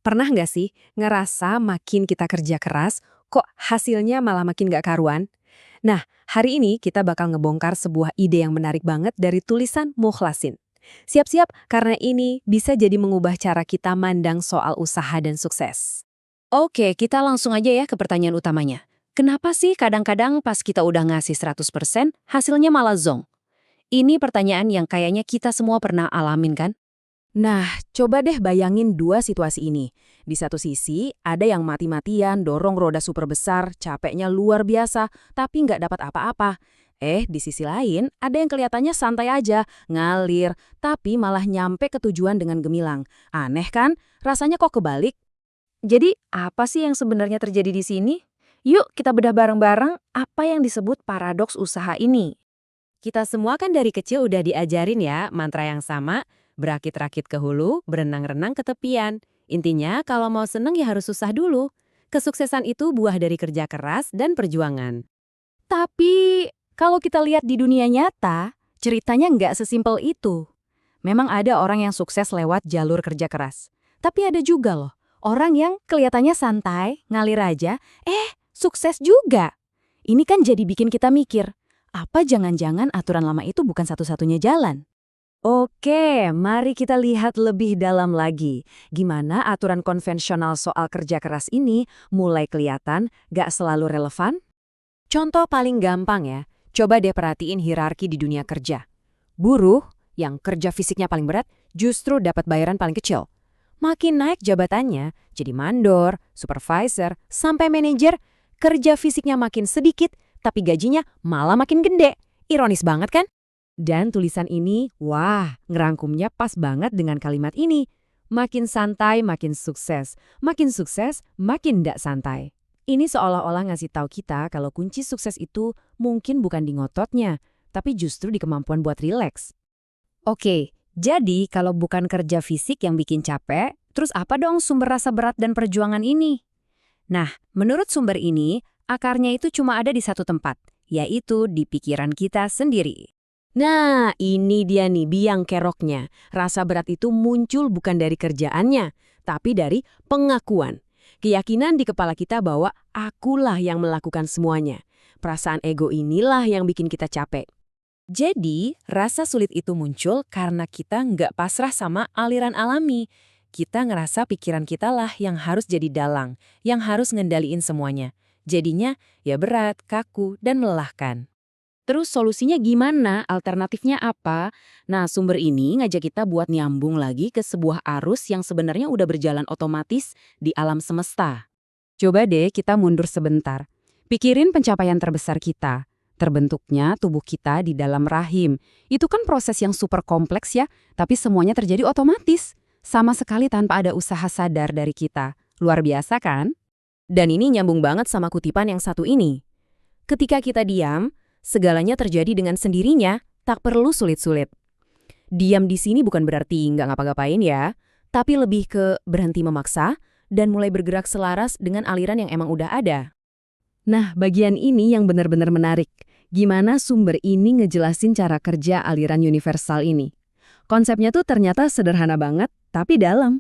Pernah nggak sih ngerasa makin kita kerja keras, kok hasilnya malah makin nggak karuan? Nah, hari ini kita bakal ngebongkar sebuah ide yang menarik banget dari tulisan Mukhlasin. Siap-siap, karena ini bisa jadi mengubah cara kita mandang soal usaha dan sukses. Oke, kita langsung aja ya ke pertanyaan utamanya. Kenapa sih kadang-kadang pas kita udah ngasih 100%, hasilnya malah zonk? Ini pertanyaan yang kayaknya kita semua pernah alamin kan? Nah, coba deh bayangin dua situasi ini. Di satu sisi, ada yang mati-matian dorong roda super besar, capeknya luar biasa, tapi nggak dapat apa-apa. Di sisi lain, ada yang kelihatannya santai aja, ngalir, tapi malah nyampe ke tujuan dengan gemilang. Aneh kan? Rasanya kok kebalik? Jadi, apa sih yang sebenarnya terjadi di sini? Yuk, kita bedah bareng-bareng apa yang disebut paradoks usaha ini. Kita semua kan dari kecil udah diajarin ya mantra yang sama, berakit-rakit ke hulu, berenang-renang ke tepian. Intinya kalau mau seneng ya harus susah dulu. Kesuksesan itu buah dari kerja keras dan perjuangan. Tapi, kalau kita lihat di dunia nyata, ceritanya nggak sesimpel itu. Memang ada orang yang sukses lewat jalur kerja keras. Tapi ada juga loh, orang yang kelihatannya santai, ngalir aja, sukses juga. Ini kan jadi bikin kita mikir, apa jangan-jangan aturan lama itu bukan satu-satunya jalan? Oke, mari kita lihat lebih dalam lagi. Gimana aturan konvensional soal kerja keras ini mulai kelihatan gak selalu relevan? Contoh paling gampang ya, coba deh perhatiin hierarki di dunia kerja. Buruh, yang kerja fisiknya paling berat, justru dapat bayaran paling kecil. Makin naik jabatannya, jadi mandor, supervisor, sampai manajer, kerja fisiknya makin sedikit, tapi gajinya malah makin gede. Ironis banget kan? Dan tulisan ini, wah, ngerangkumnya pas banget dengan kalimat ini. Makin santai, makin sukses. Makin sukses, makin ndak santai. Ini seolah-olah ngasih tahu kita kalau kunci sukses itu mungkin bukan di ngototnya, tapi justru di kemampuan buat rileks. Oke, jadi kalau bukan kerja fisik yang bikin capek, terus apa dong sumber rasa berat dan perjuangan ini? Nah, menurut sumber ini, akarnya itu cuma ada di satu tempat, yaitu di pikiran kita sendiri. Nah, ini dia nih biang keroknya. Rasa berat itu muncul bukan dari kerjaannya, tapi dari pengakuan. Keyakinan di kepala kita bahwa akulah yang melakukan semuanya. Perasaan ego inilah yang bikin kita capek. Jadi, rasa sulit itu muncul karena kita nggak pasrah sama aliran alami. Kita ngerasa pikiran kita lah yang harus jadi dalang, yang harus ngendaliin semuanya. Jadinya, ya berat, kaku, dan melelahkan. Terus solusinya gimana? Alternatifnya apa? Nah, sumber ini ngajak kita buat nyambung lagi ke sebuah arus yang sebenarnya udah berjalan otomatis di alam semesta. Coba deh kita mundur sebentar. Pikirin pencapaian terbesar kita. Terbentuknya tubuh kita di dalam rahim. Itu kan proses yang super kompleks ya, tapi semuanya terjadi otomatis. Sama sekali tanpa ada usaha sadar dari kita. Luar biasa kan? Dan ini nyambung banget sama kutipan yang satu ini. Ketika kita diam, segalanya terjadi dengan sendirinya, tak perlu sulit-sulit. Diam di sini bukan berarti nggak ngapa-ngapain ya, tapi lebih ke berhenti memaksa dan mulai bergerak selaras dengan aliran yang emang udah ada. Nah, bagian ini yang benar-benar menarik. Gimana sumber ini ngejelasin cara kerja aliran universal ini? Konsepnya tuh ternyata sederhana banget, tapi dalam.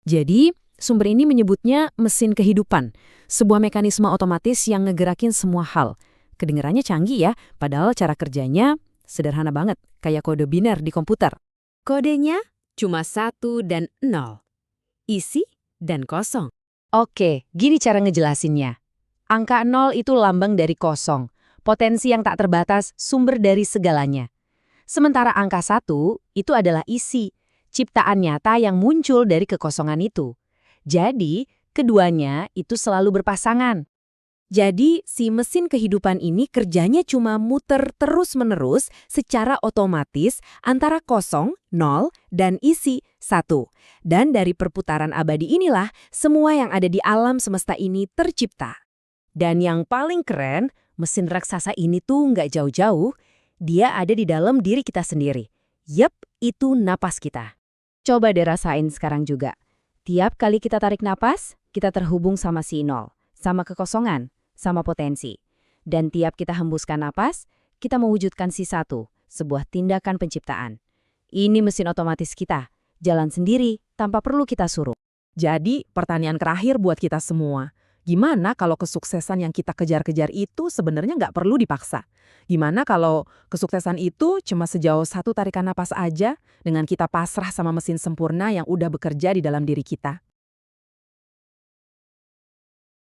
Jadi, sumber ini menyebutnya mesin kehidupan, sebuah mekanisme otomatis yang ngegerakin semua hal. Kedengarannya canggih ya, padahal cara kerjanya sederhana banget, kayak kode biner di komputer. Kodenya cuma 1 dan 0. Isi dan kosong. Oke, gini cara ngejelasinnya. Angka 0 itu lambang dari kosong, potensi yang tak terbatas, sumber dari segalanya. Sementara angka 1 itu adalah isi, ciptaan nyata yang muncul dari kekosongan itu. Jadi, keduanya itu selalu berpasangan. Jadi, si mesin kehidupan ini kerjanya cuma muter terus-menerus secara otomatis antara kosong, 0, dan isi, 1. Dan dari perputaran abadi inilah semua yang ada di alam semesta ini tercipta. Dan yang paling keren, mesin raksasa ini tuh nggak jauh-jauh, dia ada di dalam diri kita sendiri. Yep, itu napas kita. Coba deh rasain sekarang juga. Tiap kali kita tarik napas, kita terhubung sama si 0, sama kekosongan, sama potensi. Dan tiap kita hembuskan napas, kita mewujudkan si 1, sebuah tindakan penciptaan. Ini mesin otomatis kita, jalan sendiri tanpa perlu kita suruh. Jadi, pertanyaan terakhir buat kita semua. Gimana kalau kesuksesan yang kita kejar-kejar itu sebenarnya nggak perlu dipaksa? Gimana kalau kesuksesan itu cuma sejauh satu tarikan napas aja dengan kita pasrah sama mesin sempurna yang udah bekerja di dalam diri kita?